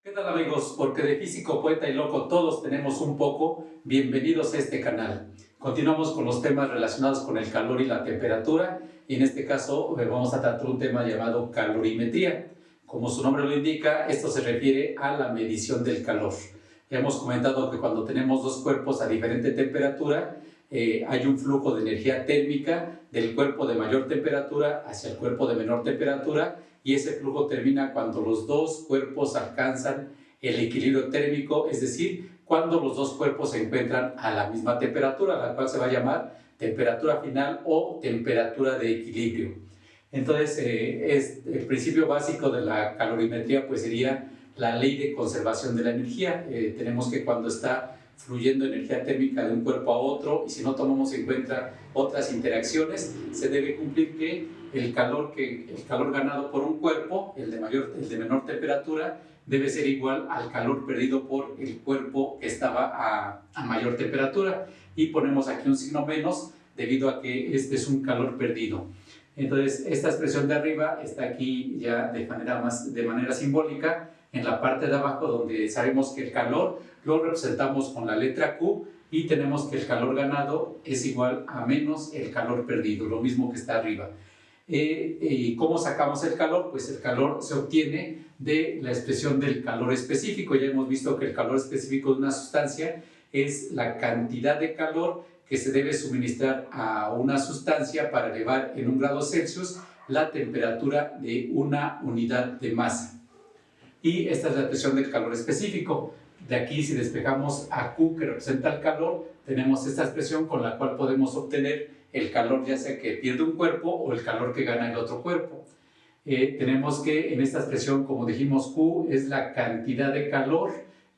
¿Qué tal amigos? Porque de físico, poeta y loco todos tenemos un poco. Bienvenidos a este canal. Continuamos con los temas relacionados con el calor y la temperatura y en este caso vamos a tratar un tema llamado calorimetría. Como su nombre lo indica, esto se refiere a la medición del calor. Ya hemos comentado que cuando tenemos dos cuerpos a diferente temperatura, hay un flujo de energía térmica del cuerpo de mayor temperatura hacia el cuerpo de menor temperatura, y ese flujo termina cuando los dos cuerpos alcanzan el equilibrio térmico, es decir, cuando los dos cuerpos se encuentran a la misma temperatura, la cual se va a llamar temperatura final o temperatura de equilibrio. Entonces, el principio básico de la calorimetría pues sería la ley de conservación de la energía. Tenemos que cuando está fluyendo energía térmica de un cuerpo a otro, y si no tomamos en cuenta otras interacciones, se debe cumplir que el calor ganado por un cuerpo, el de menor temperatura, debe ser igual al calor perdido por el cuerpo que estaba a mayor temperatura, y ponemos aquí un signo menos debido a que este es un calor perdido. Entonces, esta expresión de arriba está aquí ya de manera simbólica en la parte de abajo, donde sabemos que el calor lo representamos con la letra Q y tenemos que el calor ganado es igual a menos el calor perdido, lo mismo que está arriba. ¿Y cómo sacamos el calor? Pues el calor se obtiene de la expresión del calor específico. Ya hemos visto que el calor específico de una sustancia es la cantidad de calor que se debe suministrar a una sustancia para elevar en 1 grado Celsius la temperatura de una unidad de masa. Y esta es la expresión del calor específico. De aquí, si despejamos a Q, que representa el calor, tenemos esta expresión con la cual podemos obtener el calor, ya sea que pierde un cuerpo o el calor que gana el otro cuerpo. Tenemos que en esta expresión, como dijimos, Q es la cantidad de calor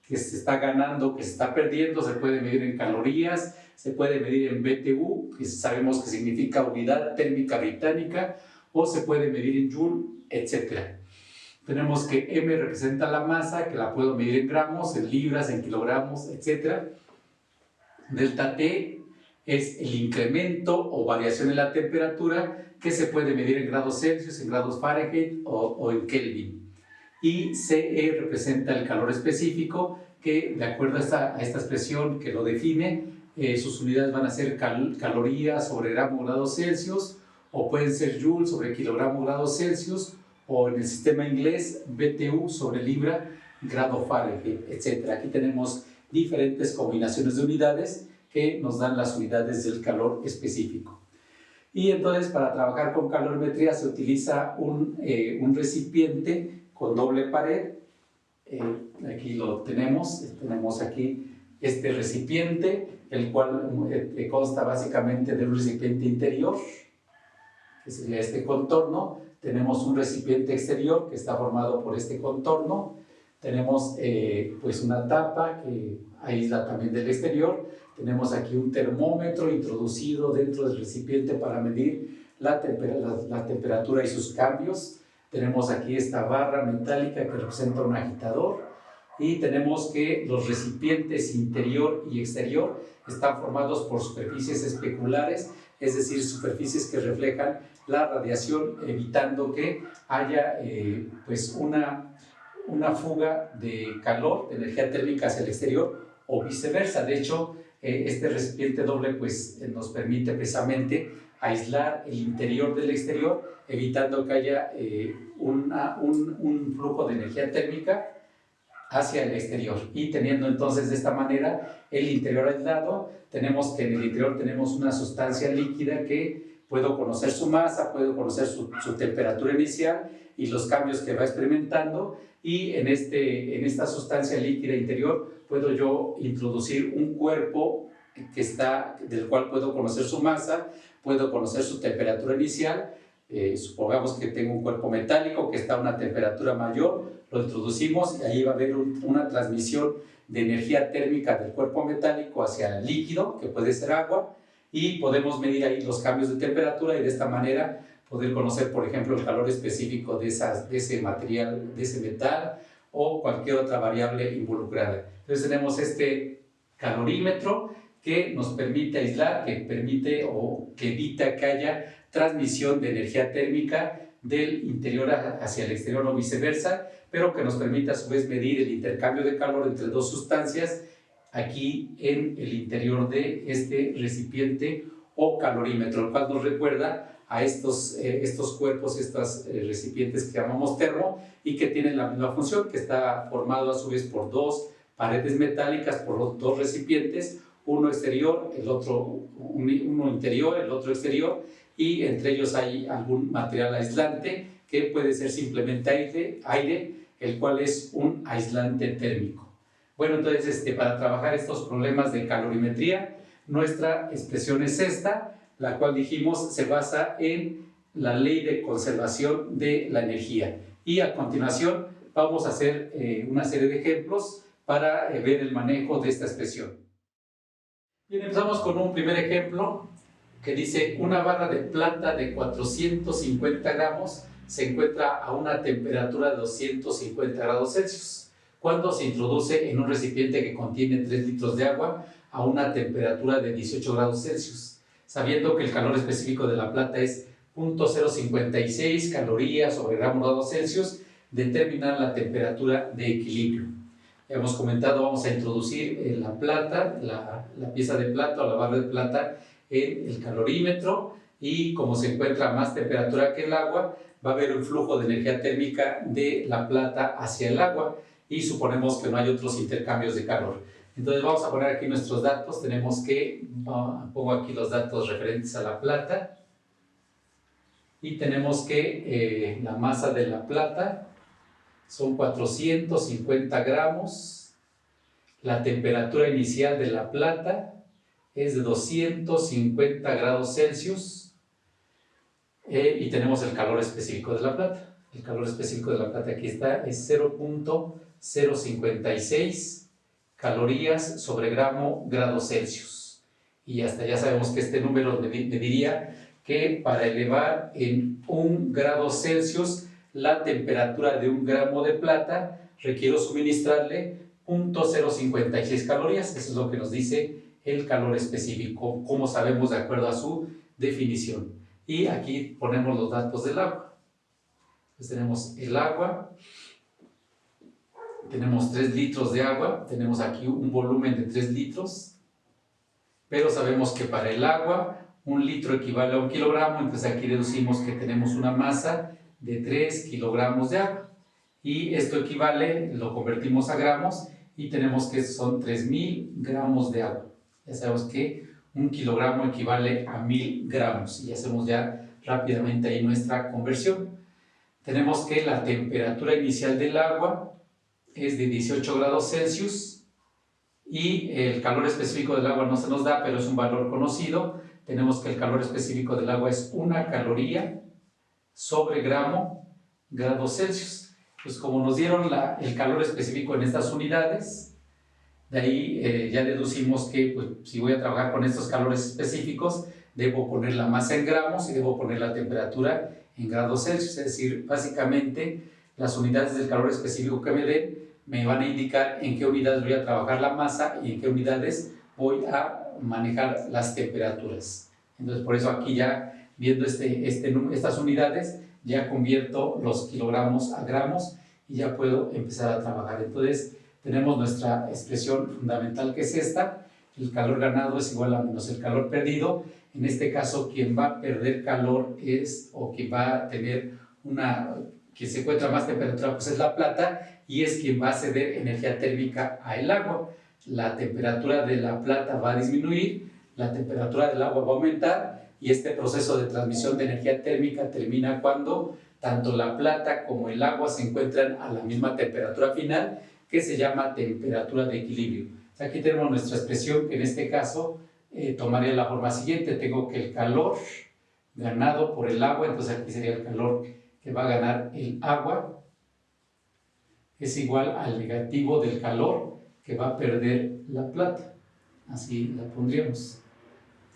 que se está ganando, que se está perdiendo. Se puede medir en calorías, se puede medir en BTU, que sabemos que significa unidad térmica británica, o se puede medir en Joule, etc. Tenemos que M representa la masa, que la puedo medir en gramos, en libras, en kilogramos, etc. Delta T es el incremento o variación en la temperatura, que se puede medir en grados Celsius, en grados Fahrenheit o en Kelvin. Y CE representa el calor específico, que de acuerdo a esta expresión que lo define, sus unidades van a ser calorías sobre gramo grados Celsius, o pueden ser joules sobre kilogramo grados Celsius, o en el sistema inglés BTU sobre libra grado Fahrenheit, etc. Aquí tenemos diferentes combinaciones de unidades que nos dan las unidades del calor específico. Y entonces, para trabajar con calorimetría se utiliza un recipiente con doble pared. Aquí lo tenemos aquí este recipiente, el cual consta básicamente de un recipiente interior, que sería este contorno. Tenemos un recipiente exterior que está formado por este contorno. Tenemos pues una tapa que aísla también del exterior. Tenemos aquí un termómetro introducido dentro del recipiente para medir la temperatura y sus cambios. Tenemos aquí esta barra metálica que representa un agitador. Y tenemos que los recipientes interior y exterior están formados por superficies especulares, es decir, superficies que reflejan la radiación, evitando que haya pues una fuga de calor, de energía térmica hacia el exterior o viceversa. De hecho, este recipiente doble pues, nos permite precisamente aislar el interior del exterior, evitando que haya un flujo de energía térmica hacia el exterior. Y teniendo entonces de esta manera el interior aislado, tenemos que en el interior tenemos una sustancia líquida que puedo conocer su masa, puedo conocer su temperatura inicial y los cambios que va experimentando, y en esta sustancia líquida interior puedo yo introducir un cuerpo del cual puedo conocer su masa, puedo conocer su temperatura inicial. Supongamos que tengo un cuerpo metálico que está a una temperatura mayor, lo introducimos y ahí va a haber una transmisión de energía térmica del cuerpo metálico hacia el líquido, que puede ser agua, y podemos medir ahí los cambios de temperatura y de esta manera poder conocer, por ejemplo, el calor específico de ese material, de ese metal o cualquier otra variable involucrada. Entonces tenemos este calorímetro que nos permite aislar, que permite o que evita que haya transmisión de energía térmica del interior hacia el exterior o viceversa. pero que nos permite a su vez medir el intercambio de calor entre dos sustancias aquí en el interior de este recipiente o calorímetro, el cual nos recuerda a estos cuerpos, estos recipientes que llamamos termo y que tienen la misma función, que está formado a su vez por dos paredes metálicas, por los dos recipientes, uno exterior, el otro, uno interior, el otro exterior, y entre ellos hay algún material aislante que puede ser simplemente aire, el cual es un aislante térmico. Bueno, entonces para trabajar estos problemas de calorimetría, nuestra expresión es esta, la cual dijimos se basa en la ley de conservación de la energía. Y a continuación vamos a hacer una serie de ejemplos para ver el manejo de esta expresión. Bien, empezamos con un primer ejemplo que dice: una barra de plata de 450 gramos se encuentra a una temperatura de 250 grados Celsius cuando se introduce en un recipiente que contiene 3 litros de agua a una temperatura de 18 grados Celsius, sabiendo que el calor específico de la plata es 0.056 calorías sobre grado Celsius, determinar la temperatura de equilibrio. Ya hemos comentado, vamos a introducir la plata, la pieza de plata o la barra de plata en el calorímetro, y como se encuentra a más temperatura que el agua, va a haber un flujo de energía térmica de la plata hacia el agua, y suponemos que no hay otros intercambios de calor. Entonces vamos a poner aquí nuestros datos. Tenemos que, pongo aquí los datos referentes a la plata, y tenemos que la masa de la plata son 450 gramos, la temperatura inicial de la plata es de 250 grados Celsius, y tenemos el calor específico de la plata. El calor específico de la plata aquí está, es 0.056 calorías sobre grado Celsius. Y hasta ya sabemos que este número me diría que para elevar en 1 grado Celsius la temperatura de 1 gramo de plata, requiero suministrarle 0.056 calorías. Eso es lo que nos dice el calor específico, como sabemos de acuerdo a su definición. Y aquí ponemos los datos del agua. Entonces tenemos el agua, tenemos 3 litros de agua, tenemos aquí un volumen de 3 litros, pero sabemos que para el agua 1 litro equivale a 1 kilogramo, entonces aquí deducimos que tenemos una masa de 3 kilogramos de agua, y esto equivale, lo convertimos a gramos y tenemos que son 3000 gramos de agua. Ya sabemos que 1 kilogramo equivale a 1000 gramos, y hacemos ya rápidamente ahí nuestra conversión. Tenemos que la temperatura inicial del agua es de 18 grados Celsius, y el calor específico del agua no se nos da, pero es un valor conocido. Tenemos que el calor específico del agua es 1 caloría sobre grado Celsius. Pues como nos dieron el calor específico en estas unidades, de ahí ya deducimos que pues, si voy a trabajar con estos calores específicos, debo poner la masa en gramos y debo poner la temperatura en grados Celsius. Es decir, básicamente las unidades del calor específico que me den me van a indicar en qué unidades voy a trabajar la masa y en qué unidades voy a manejar las temperaturas. Entonces por eso aquí ya viendo estas unidades ya convierto los kilogramos a gramos y ya puedo empezar a trabajar. Entonces tenemos nuestra expresión fundamental, que es esta: el calor ganado es igual a menos el calor perdido. En este caso quien va a perder calor o quien va a tener quien se encuentra a más temperatura, pues es la plata, y es quien va a ceder energía térmica al agua. La temperatura de la plata va a disminuir, la temperatura del agua va a aumentar, y este proceso de transmisión de energía térmica termina cuando tanto la plata como el agua se encuentran a la misma temperatura final, que se llama temperatura de equilibrio. Aquí tenemos nuestra expresión, que en este caso tomaría la forma siguiente: tengo que el calor ganado por el agua, entonces aquí sería el calor que va a ganar el agua, es igual al negativo del calor que va a perder la plata. Así la pondríamos.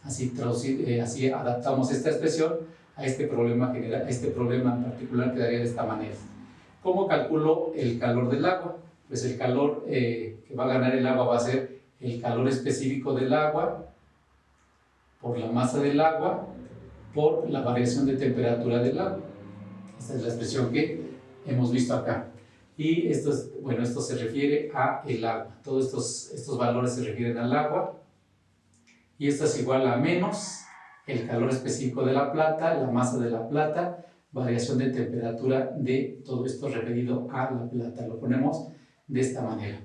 Así adaptamos esta expresión a este problema en particular, quedaría de esta manera. ¿Cómo calculo el calor del agua? Pues el calor que va a ganar el agua va a ser el calor específico del agua por la masa del agua por la variación de temperatura del agua. Esta es la expresión que hemos visto acá. Y esto se refiere a el agua. Todos estos valores se refieren al agua. Y esto es igual a menos el calor específico de la plata, la masa de la plata, variación de temperatura de todo esto referido a la plata. Lo ponemos de esta manera.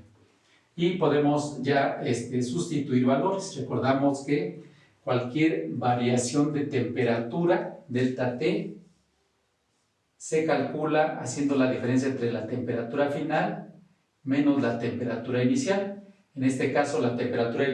Y podemos ya sustituir valores. Recordamos que cualquier variación de temperatura, delta T, se calcula haciendo la diferencia entre la temperatura final menos la temperatura inicial. En este caso, la temperatura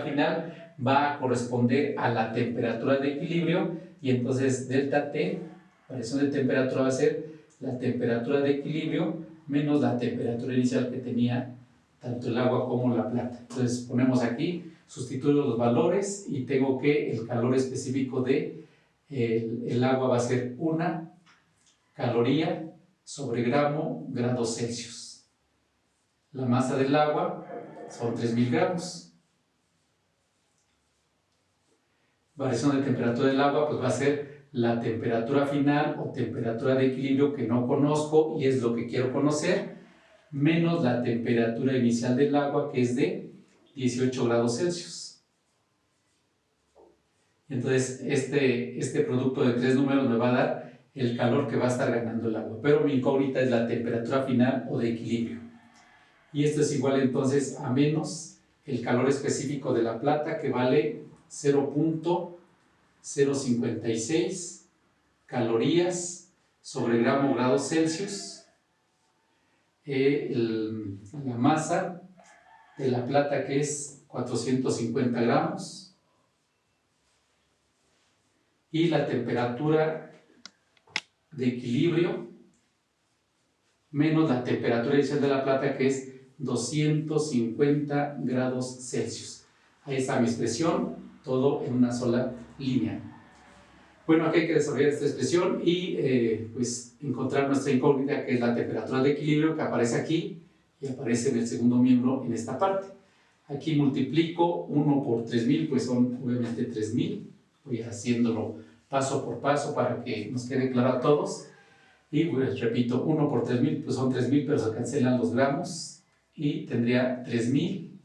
final va a corresponder a la temperatura de equilibrio y entonces delta T, variación de temperatura, va a ser la temperatura de equilibrio menos la temperatura inicial que tenía tanto el agua como la plata. Entonces ponemos aquí, sustituyo los valores y tengo que el calor específico de el agua va a ser 1 caloría sobre gramo grados Celsius. La masa del agua son 3000 gramos. Variación de temperatura del agua pues va a ser la temperatura final o temperatura de equilibrio que no conozco y es lo que quiero conocer, menos la temperatura inicial del agua que es de 18 grados Celsius. Entonces este producto de 3 números me va a dar el calor que va a estar ganando el agua, pero mi incógnita es la temperatura final o de equilibrio. Y esto es igual entonces a menos el calor específico de la plata que vale 0.056 calorías sobre gramo grados Celsius. La masa de la plata que es 450 gramos. Y la temperatura de equilibrio menos la temperatura inicial de la plata que es 250 grados Celsius. Ahí está mi expresión, todo en una sola línea. Bueno, aquí hay que desarrollar esta expresión y pues encontrar nuestra incógnita que es la temperatura de equilibrio que aparece aquí y aparece en el segundo miembro en esta parte. Aquí multiplico 1 por 3000, pues son obviamente 3000. Voy haciéndolo paso por paso para que nos quede claro a todos. Y pues repito, 1 por 3000, pues son 3000, pero se cancelan los gramos. Y tendría 3000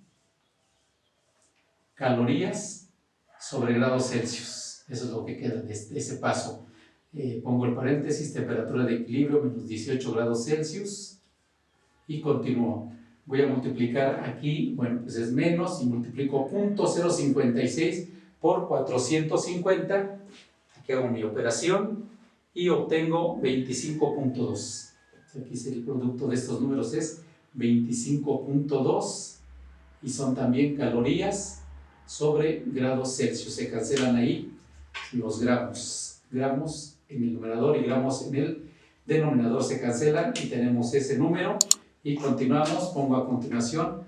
calorías sobre grados Celsius. Eso es lo que queda de ese paso. Pongo el paréntesis, temperatura de equilibrio menos 18 grados Celsius. Y continúo. Voy a multiplicar aquí, bueno, pues es menos, y multiplico 0.056 por 450. Aquí hago mi operación y obtengo 25.2. Aquí el producto de estos números es 25.2 y son también calorías sobre grados Celsius. Se cancelan ahí los gramos. Gramos en el numerador y gramos en el denominador se cancelan y tenemos ese número. Y continuamos, pongo a continuación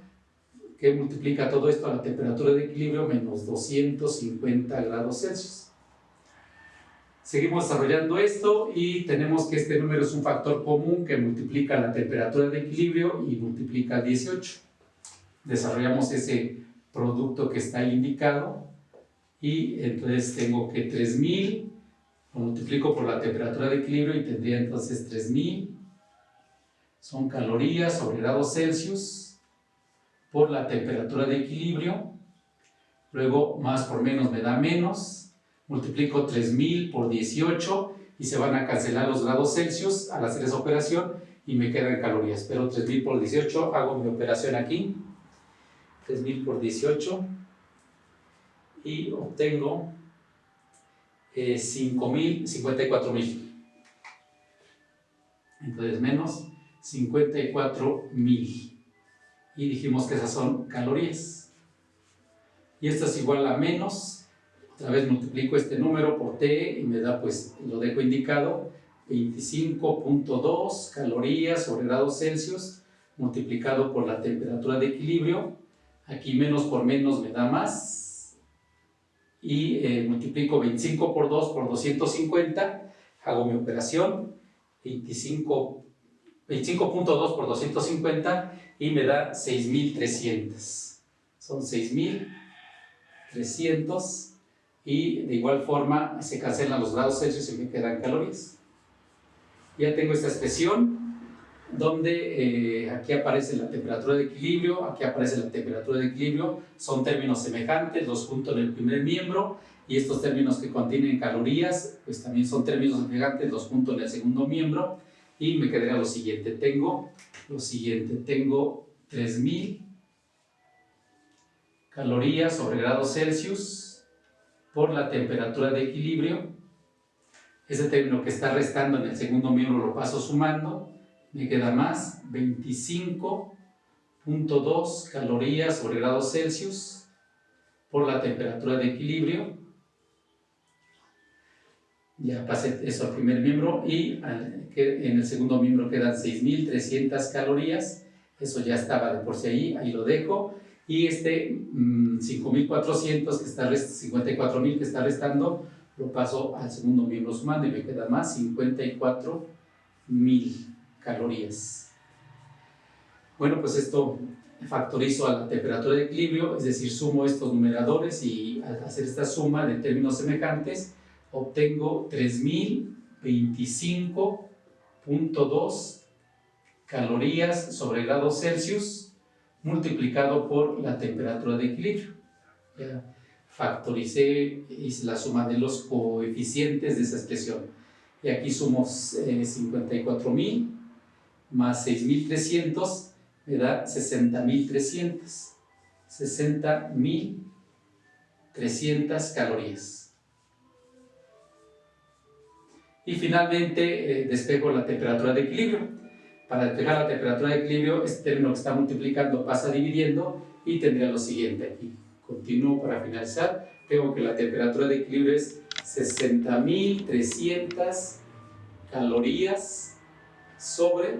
que multiplica todo esto a la temperatura de equilibrio menos 250 grados Celsius. Seguimos desarrollando esto y tenemos que este número es un factor común que multiplica la temperatura de equilibrio y multiplica 18. Desarrollamos ese producto que está ahí indicado y entonces tengo que 3000 lo multiplico por la temperatura de equilibrio y tendría entonces 3000 son calorías sobre grados Celsius por la temperatura de equilibrio. Luego más por menos me da menos, multiplico 3000 por 18 y se van a cancelar los grados Celsius al hacer esa operación y me quedan calorías, pero 3000 por 18, hago mi operación aquí, 3000 por 18 y obtengo 54.000. Entonces menos 54.000 y dijimos que esas son calorías y esto es igual a menos, otra vez multiplico este número por T y me da, pues lo dejo indicado, 25.2 calorías sobre grados Celsius multiplicado por la temperatura de equilibrio. Aquí menos por menos me da más y multiplico 25 por 2 por 250, hago mi operación, 25.2 por 250 y me da 6.300. Son 6.300 y de igual forma se cancelan los grados Celsius y me quedan calorías. Ya tengo esta expresión donde aquí aparece la temperatura de equilibrio, aquí aparece la temperatura de equilibrio, son términos semejantes, los junto en el primer miembro, y estos términos que contienen calorías, pues también son términos semejantes, los junto en el segundo miembro, y me quedaría lo siguiente, tengo 3000 calorías sobre grados Celsius por la temperatura de equilibrio. Ese término que está restando en el segundo miembro lo paso sumando, me queda más 25.2 calorías sobre grados Celsius por la temperatura de equilibrio. Ya pasé eso al primer miembro, y en el segundo miembro quedan 6300 calorías. Eso ya estaba de por sí ahí lo dejo. Y 5400 que está 54.000 que está restando, lo paso al segundo miembro sumando y me queda más 54.000 calorías. Bueno, pues esto factorizo a la temperatura de equilibrio, es decir, sumo estos numeradores, y al hacer esta suma de términos semejantes obtengo 3025.2 calorías sobre grados Celsius multiplicado por la temperatura de equilibrio. Ya factoricé, hice la suma de los coeficientes de esa expresión. Y aquí sumo 54.000 más 6.300, me da 60.300. 60.300 calorías. Y finalmente despejo la temperatura de equilibrio. Para despejar la temperatura de equilibrio, este término que está multiplicando pasa dividiendo, y tendría lo siguiente aquí. Continúo para finalizar. Tengo que la temperatura de equilibrio es 60.300 calorías sobre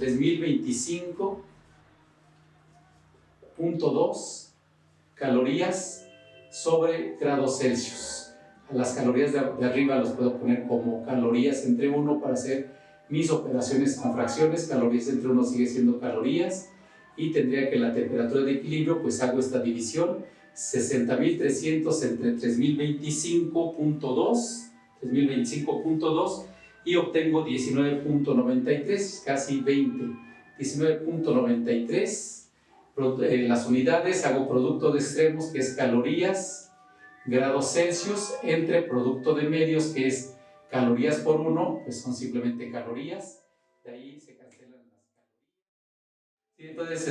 3025.2 calorías sobre grados Celsius. A las calorías de arriba los puedo poner como calorías entre 1 para hacer mis operaciones con fracciones. Calorías entre 1 sigue siendo calorías, y tendría que la temperatura de equilibrio, pues hago esta división, 60.300 entre 3025.2, y obtengo 19.93, casi 20, 19.93. Las unidades, hago producto de extremos, que es calorías, grados Celsius, entre producto de medios, que es calorías por 1, pues son simplemente calorías. De ahí se cancelan las calorías. Y entonces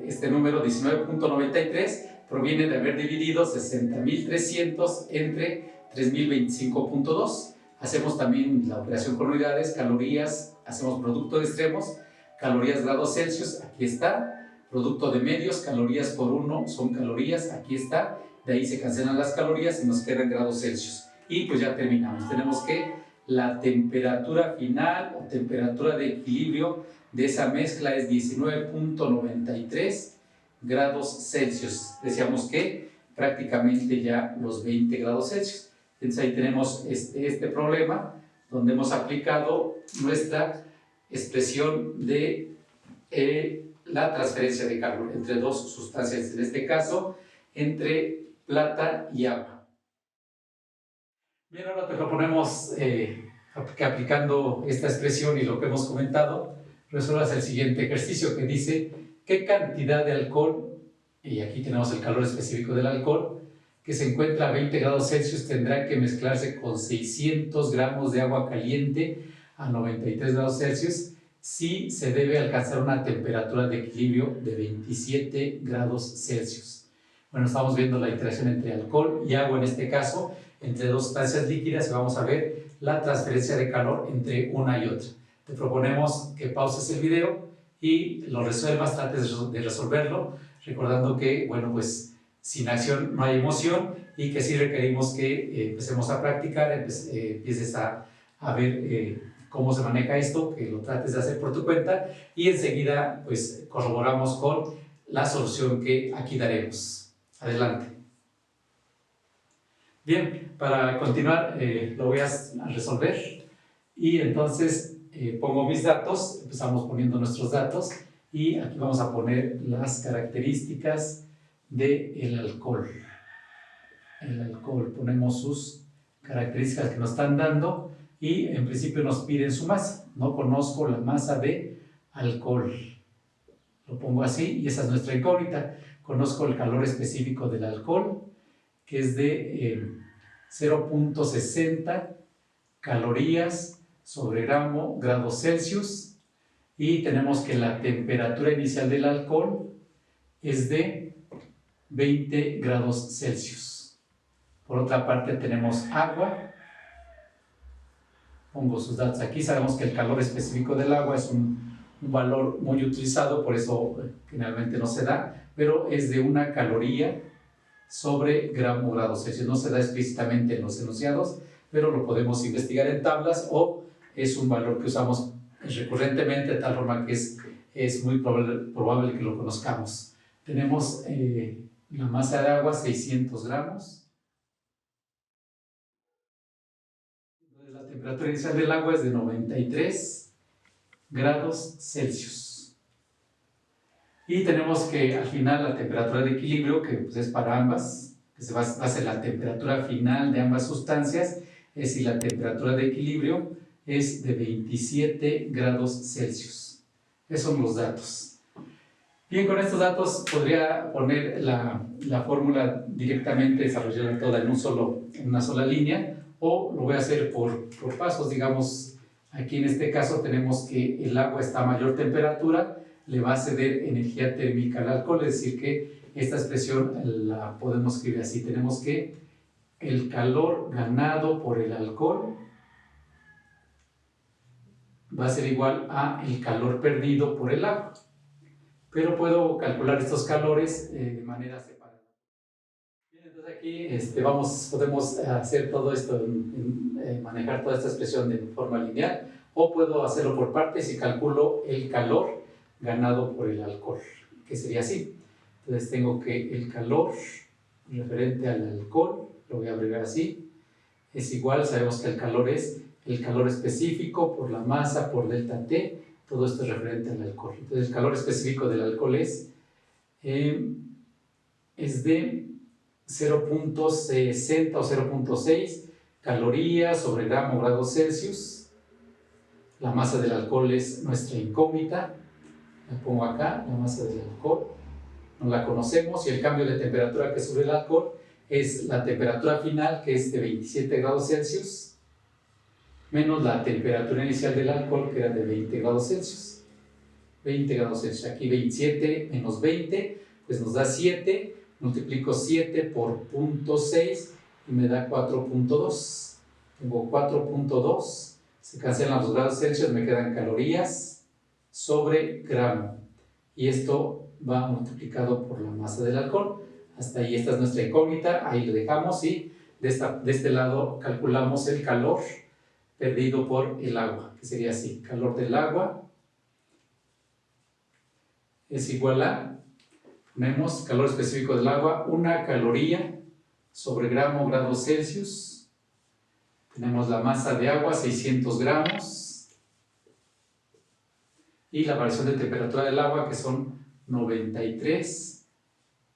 este número 19.93 proviene de haber dividido 60.300 entre 3025.2. Hacemos también la operación con unidades, calorías, hacemos producto de extremos, calorías grados Celsius, aquí está. Producto de medios, calorías por 1 son calorías, aquí está. De ahí se cancelan las calorías y nos quedan grados Celsius. Y pues ya terminamos. Tenemos que la temperatura final o temperatura de equilibrio de esa mezcla es 19.93 grados Celsius. Decíamos que prácticamente ya los 20 grados Celsius. Entonces ahí tenemos este problema donde hemos aplicado nuestra expresión de la transferencia de calor entre dos sustancias, en este caso entre plata y agua. Bien, ahora te proponemos que aplicando esta expresión y lo que hemos comentado, resuelvas el siguiente ejercicio que dice qué cantidad de alcohol, y aquí tenemos el calor específico del alcohol, que se encuentra a 20 grados Celsius tendrá que mezclarse con 600 gramos de agua caliente a 93 grados Celsius si se debe alcanzar una temperatura de equilibrio de 27 grados Celsius. Bueno, estamos viendo la interacción entre alcohol y agua en este caso, entre dos sustancias líquidas, y vamos a ver la transferencia de calor entre una y otra. Te proponemos que pauses el video y lo resuelvas, trates de resolverlo, recordando que, bueno, pues sin acción no hay emoción, y que sí requerimos que empecemos a practicar, empieces a ver cómo se maneja esto, que lo trates de hacer por tu cuenta, y enseguida pues corroboramos con la solución que aquí daremos. Adelante. Bien, para continuar lo voy a resolver, y entonces pongo mis datos, empezamos poniendo nuestros datos, y aquí vamos a poner las características del alcohol. El alcohol, ponemos sus características que nos están dando, y en principio nos piden su masa. No conozco la masa de alcohol. Lo pongo así y esa es nuestra incógnita. Conozco el calor específico del alcohol, que es de 0.60 calorías sobre grados Celsius, y tenemos que la temperatura inicial del alcohol es de 20 grados Celsius. Por otra parte tenemos agua. Pongo sus datos aquí. Sabemos que el calor específico del agua es un valor muy utilizado, por eso generalmente no se da, pero es de 1 caloría sobre grados Celsius. No se da explícitamente en los enunciados, pero lo podemos investigar en tablas, o es un valor que usamos recurrentemente de tal forma que es muy probable que lo conozcamos. Tenemos la masa de agua, 600 gramos. La temperatura inicial del agua es de 93 grados Celsius. Y tenemos que al final la temperatura de equilibrio, que pues es para ambas, que se va a hacer la temperatura final de ambas sustancias, es decir, la temperatura de equilibrio es de 27 grados Celsius. Esos son los datos. Bien, con estos datos podría poner la fórmula directamente, desarrollarla toda en una sola línea, o lo voy a hacer por pasos. Digamos, aquí en este caso tenemos que el agua está a mayor temperatura, le va a ceder energía térmica al alcohol, es decir que esta expresión la podemos escribir así. Tenemos que el calor ganado por el alcohol va a ser igual a el calor perdido por el agua. Pero puedo calcular estos calores de manera separada. Bien, entonces aquí podemos hacer todo esto, manejar toda esta expresión de forma lineal, o puedo hacerlo por partes y calculo el calor ganado por el alcohol, que sería así. Entonces tengo que el calor referente al alcohol, lo voy a abreviar así, es igual, sabemos que el calor es el calor específico por la masa por delta T. Todo esto es referente al alcohol. Entonces el calor específico del alcohol es de 0.60 o 0.6 calorías sobre grados Celsius. La masa del alcohol es nuestra incógnita. La pongo acá, la masa del alcohol. No la conocemos, y el cambio de temperatura que sufre el alcohol es la temperatura final, que es de 27 grados Celsius, menos la temperatura inicial del alcohol, que era de 20 grados Celsius. 20 grados Celsius. Aquí 27 menos 20, pues nos da 7. Multiplico 7 por 0.6 y me da 4.2. Tengo 4.2. Se cancelan los grados Celsius, me quedan calorías sobre gramo. Y esto va multiplicado por la masa del alcohol. Hasta ahí, esta es nuestra incógnita. Ahí lo dejamos, y de este lado calculamos el calor perdido por el agua, que sería así: calor del agua es igual a, ponemos calor específico del agua, 1 caloría sobre grados Celsius. Tenemos la masa de agua, 600 gramos, y la variación de temperatura del agua, que son 93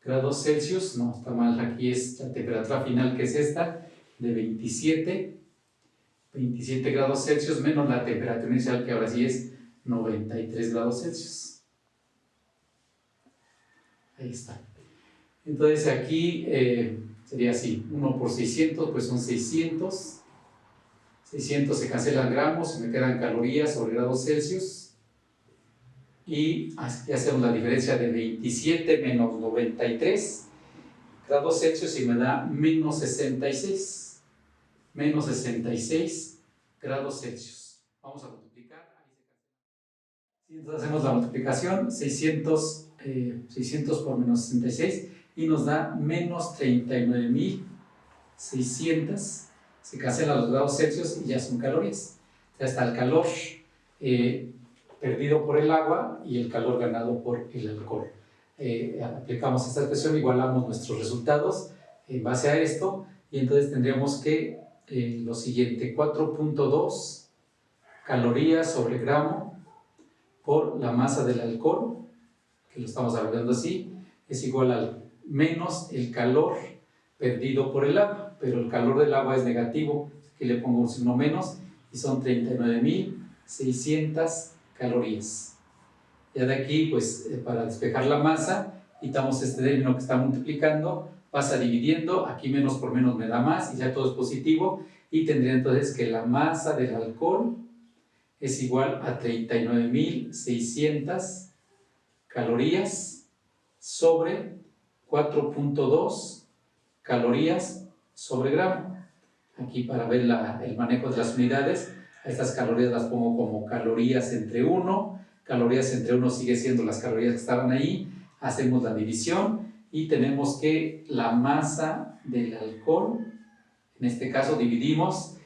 grados Celsius. No, está mal, aquí es la temperatura final, que es esta, de 27 grados Celsius, menos la temperatura inicial, que ahora sí es 93 grados Celsius. Ahí está. Entonces aquí sería así: 1 por 600, pues son 600. 600 se cancelan gramos, me quedan calorías sobre grados Celsius. Y aquí hacemos la diferencia de 27 menos 93 grados Celsius, y me da menos 66. Menos 66 grados Celsius. Vamos a multiplicar. Entonces hacemos la multiplicación: 600 por menos 66, y nos da menos 39.600. Se cancelan los grados Celsius y ya son calorías. Ya está el calor perdido por el agua y el calor ganado por el alcohol. Aplicamos esta expresión, igualamos nuestros resultados en base a esto, y entonces tendríamos que lo siguiente: 4.2 calorías sobre gramo por la masa del alcohol, que lo estamos hablando así, es igual al menos el calor perdido por el agua, pero el calor del agua es negativo, aquí le pongo un signo menos, y y son 39.600 calorías. Ya de aquí, pues, para despejar la masa, quitamos este término que está multiplicando, pasa dividiendo, aquí menos por menos me da más, y ya todo es positivo, y tendría entonces que la masa del alcohol es igual a 39.600 calorías sobre 4.2 calorías sobre gramo. Aquí para ver el manejo de las unidades, a estas calorías las pongo como calorías entre 1, calorías entre 1 sigue siendo las calorías que estaban ahí, hacemos la división y tenemos que la masa del alcohol, en este caso dividimos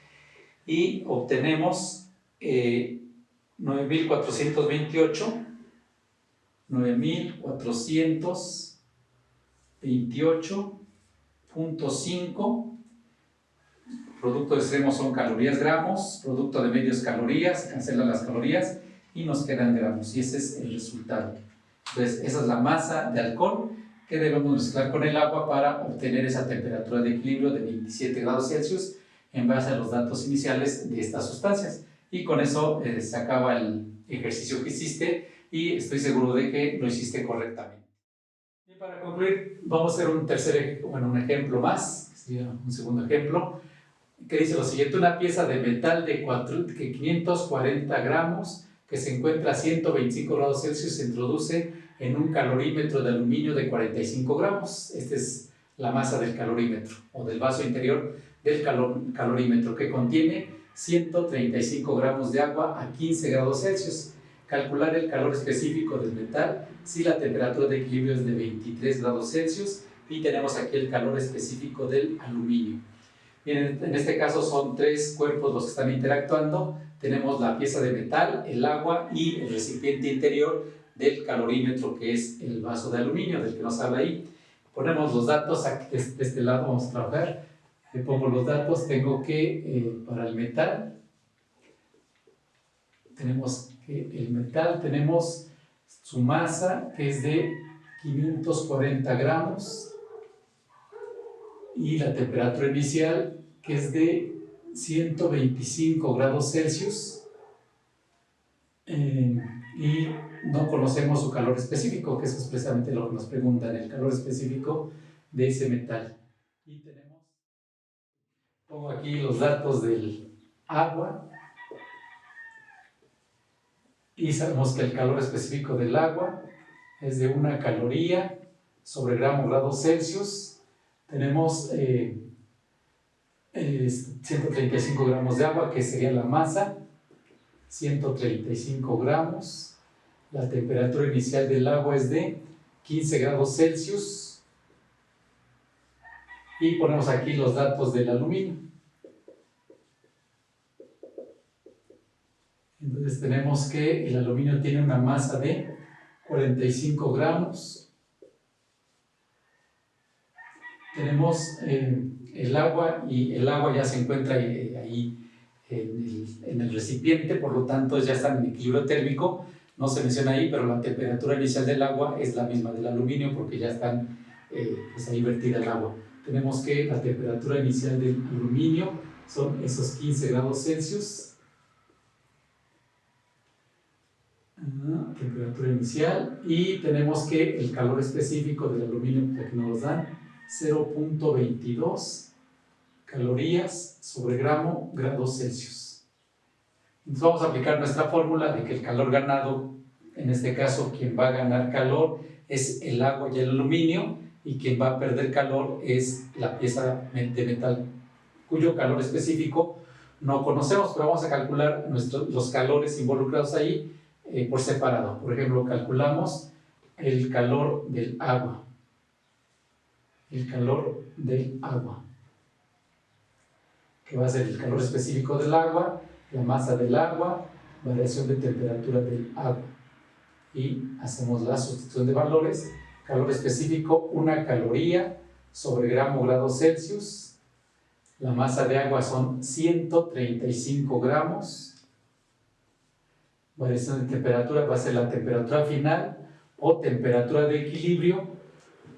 y obtenemos 9.428.5, producto de extremos son calorías gramos, producto de medios calorías, cancelan las calorías y nos quedan gramos, y ese es el resultado. Entonces esa es la masa de alcohol que debemos mezclar con el agua para obtener esa temperatura de equilibrio de 27 grados Celsius en base a los datos iniciales de estas sustancias. Y con eso se acaba el ejercicio que hiciste y estoy seguro de que lo hiciste correctamente. Y para concluir, vamos a hacer un ejemplo más, sería un segundo ejemplo, que dice lo siguiente: una pieza de metal de 540 gramos que se encuentra a 125 grados Celsius se introduce en un calorímetro de aluminio de 45 gramos. Esta es la masa del calorímetro o del vaso interior del calorímetro, que contiene 135 gramos de agua a 15 grados Celsius. Calcular el calor específico del metal si la temperatura de equilibrio es de 23 grados Celsius y tenemos aquí el calor específico del aluminio. Bien, en este caso son tres cuerpos los que están interactuando. Tenemos la pieza de metal, el agua y el recipiente interior del calorímetro, que es el vaso de aluminio del que nos habla ahí. Ponemos los datos aquí de este lado, vamos a trabajar. Le pongo los datos, tengo que para el metal, tenemos su masa, que es de 540 gramos, y la temperatura inicial, que es de 125 grados Celsius, y no conocemos su calor específico, que es precisamente lo que nos preguntan, el calor específico de ese metal. Y pongo aquí los datos del agua, y sabemos que el calor específico del agua es de 1 caloría sobre grados Celsius. Tenemos 135 gramos de agua, que sería la masa, 135 gramos. La temperatura inicial del agua es de 15 grados Celsius. Y ponemos aquí los datos del aluminio. Entonces tenemos que el aluminio tiene una masa de 45 gramos. Tenemos el agua, y el agua ya se encuentra ahí en el recipiente, por lo tanto ya está en equilibrio térmico, no se menciona ahí, pero la temperatura inicial del agua es la misma del aluminio porque ya están pues ahí vertida el agua. Tenemos que la temperatura inicial del aluminio son esos 15 grados Celsius. Temperatura inicial, y tenemos que el calor específico del aluminio que nos dan 0.22 calorías sobre grados Celsius. Entonces vamos a aplicar nuestra fórmula de que el calor ganado, en este caso quien va a ganar calor es el agua y el aluminio, y quien va a perder calor es la pieza de metal cuyo calor específico no conocemos, pero vamos a calcular los calores involucrados ahí por separado. Por ejemplo, calculamos el calor del agua. El calor del agua, que va a ser el calor específico del agua, la masa del agua, variación de temperatura del agua. Y hacemos la sustitución de valores. Calor específico, 1 caloría sobre grados Celsius. La masa de agua son 135 gramos. Variación de temperatura va a ser la temperatura final o temperatura de equilibrio,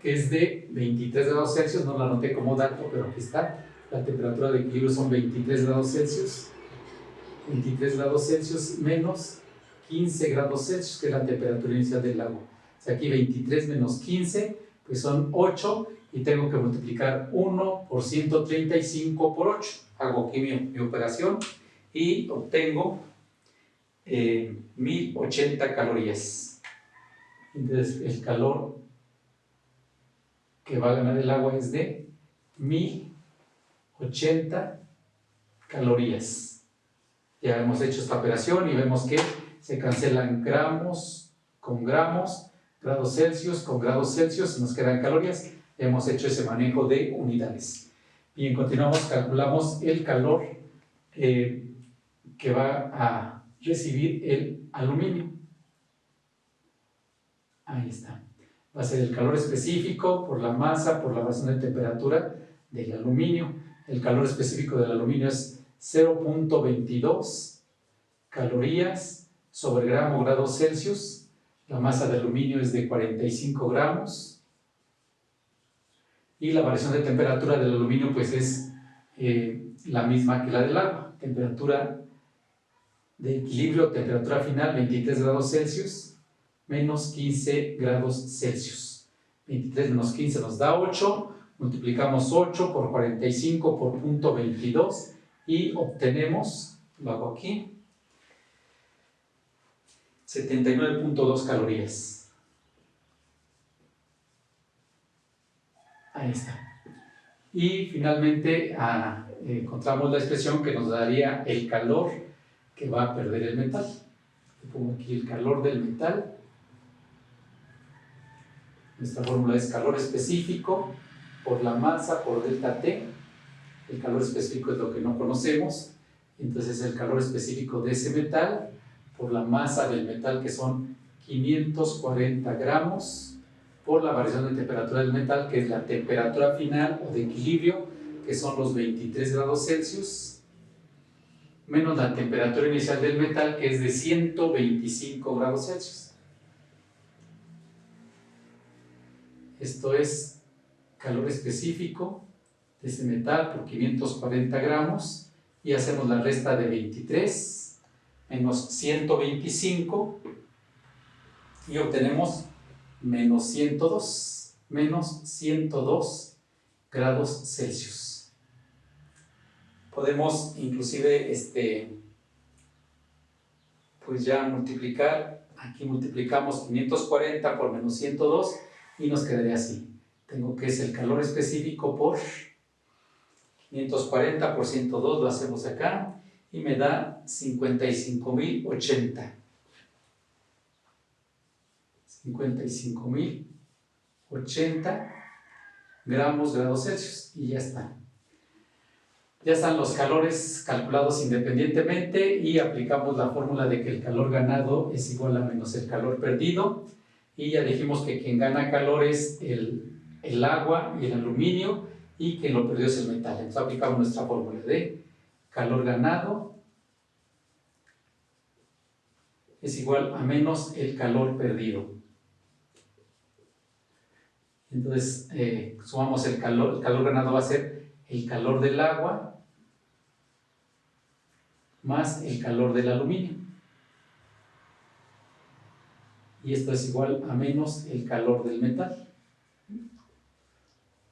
que es de 23 grados Celsius. No la anoté como dato, pero aquí está. La temperatura de equilibrio son 23 grados Celsius. 23 grados Celsius menos 15 grados Celsius, que es la temperatura inicial del agua. O sea, aquí 23 menos 15, pues son 8, y tengo que multiplicar 1 por 135 por 8. Hago aquí mi operación y obtengo 1080 calorías. Entonces, el calor que va a ganar el agua es de 1080 calorías. Ya hemos hecho esta operación y vemos que se cancelan gramos con gramos, grados Celsius con grados Celsius, y nos quedan calorías. Hemos hecho ese manejo de unidades. Bien, continuamos, calculamos el calor que va a recibir el aluminio. Ahí está. Va a ser el calor específico por la masa, por la razón de temperatura del aluminio. El calor específico del aluminio es 0.22 calorías sobre gramo grados Celsius. La masa de aluminio es de 45 gramos. Y la variación de temperatura del aluminio pues es la misma que la del agua. Temperatura de equilibrio, temperatura final 23 grados Celsius menos 15 grados Celsius. 23 menos 15 nos da 8, multiplicamos 8 por 45 por 0.22 y obtenemos, lo hago aquí, 79.2 calorías. Ahí está. Y finalmente encontramos la expresión que nos daría el calor que va a perder el metal. Pongo aquí el calor del metal. Nuestra fórmula es calor específico por la masa por delta T. El calor específico es lo que no conocemos. Entonces el calor específico de ese metal por la masa del metal, que son 540 gramos, por la variación de temperatura del metal, que es la temperatura final o de equilibrio, que son los 23 grados Celsius, menos la temperatura inicial del metal, que es de 125 grados Celsius. Esto es calor específico de ese metal por 540 gramos, y hacemos la resta de 23 menos 125 y obtenemos menos 102 grados Celsius. Podemos inclusive pues ya multiplicar. Aquí multiplicamos 540 por menos 102 y nos quedaría así. Tengo que es el calor específico por 540 por 102, lo hacemos acá, y me da 55.080. 55.080 grados Celsius, y ya está. Ya están los calores calculados independientemente y aplicamos la fórmula de que el calor ganado es igual a menos el calor perdido, y ya dijimos que quien gana calor es el agua y el aluminio, y quien lo perdió es el metal. Entonces aplicamos nuestra fórmula de calor ganado es igual a menos el calor perdido. Entonces sumamos el calor ganado va a ser el calor del agua más el calor del aluminio. Y esto es igual a menos el calor del metal.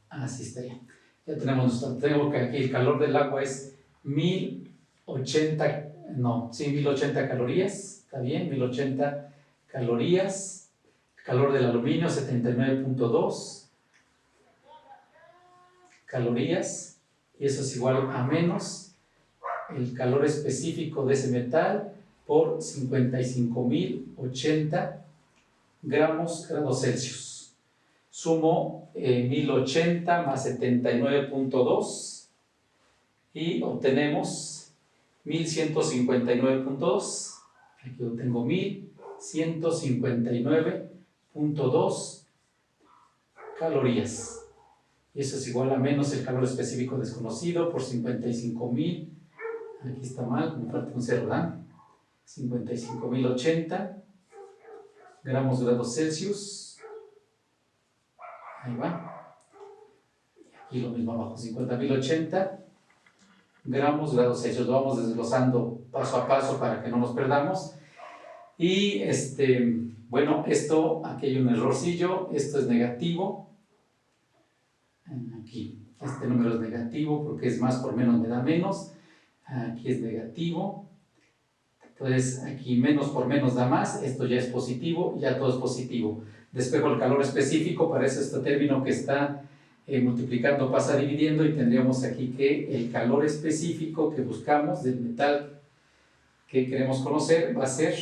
Así estaría. Ya tenemos tengo que aquí el calor del agua es 1080 calorías. Está bien, 1080 calorías. El calor del aluminio 79.2 calorías. Y eso es igual a menos el calor específico de ese metal por 55.080 grados Celsius. Sumo 1080 más 79.2 y obtenemos 1159.2. Aquí obtengo 1159.2 calorías. Y eso es igual a menos el calor específico desconocido por 55.000. Aquí está mal, me falta un cero, ¿verdad? 55.080 grados Celsius. Ahí va. Y lo mismo abajo, 50.080 gramos, grados Celsius. Lo vamos desglosando paso a paso para que no nos perdamos. Y bueno, aquí hay un errorcillo, esto es negativo. Aquí, este número es negativo porque es más por menos me da menos. Aquí es negativo. Entonces aquí menos por menos da más, esto ya es positivo, ya todo es positivo. Despejo el calor específico, para eso este término que está multiplicando pasa dividiendo y tendríamos aquí que el calor específico que buscamos del metal que queremos conocer va a ser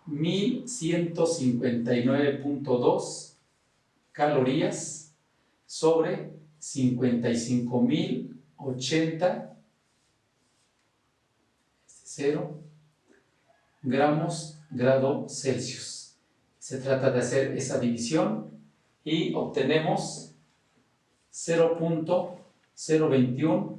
1159.2 calorías sobre 55.080, 0 gramos grado Celsius. Se trata de hacer esa división y obtenemos 0.021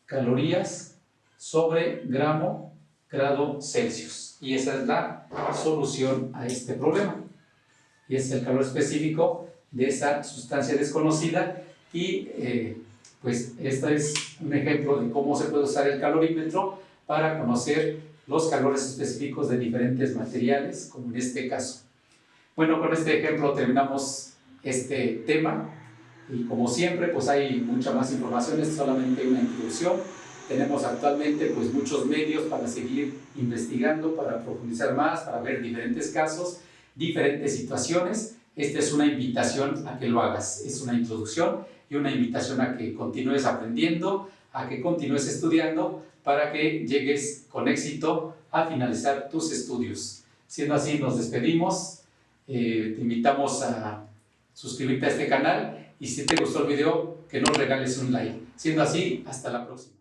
calorías sobre gramo grado Celsius. Y esa es la solución a este problema. Y es el calor específico de esa sustancia desconocida. Y pues este es un ejemplo de cómo se puede usar el calorímetro para conocer los calores específicos de diferentes materiales, como en este caso. Bueno, con este ejemplo terminamos este tema y como siempre pues hay mucha más información, es solamente una introducción. Tenemos actualmente pues muchos medios para seguir investigando, para profundizar más, para ver diferentes casos, diferentes situaciones. Esta es una invitación a que lo hagas, es una introducción y una invitación a que continúes aprendiendo, a que continúes estudiando para que llegues con éxito a finalizar tus estudios. Siendo así, nos despedimos. Te invitamos a suscribirte a este canal y si te gustó el video, que nos regales un like. Siendo así, hasta la próxima.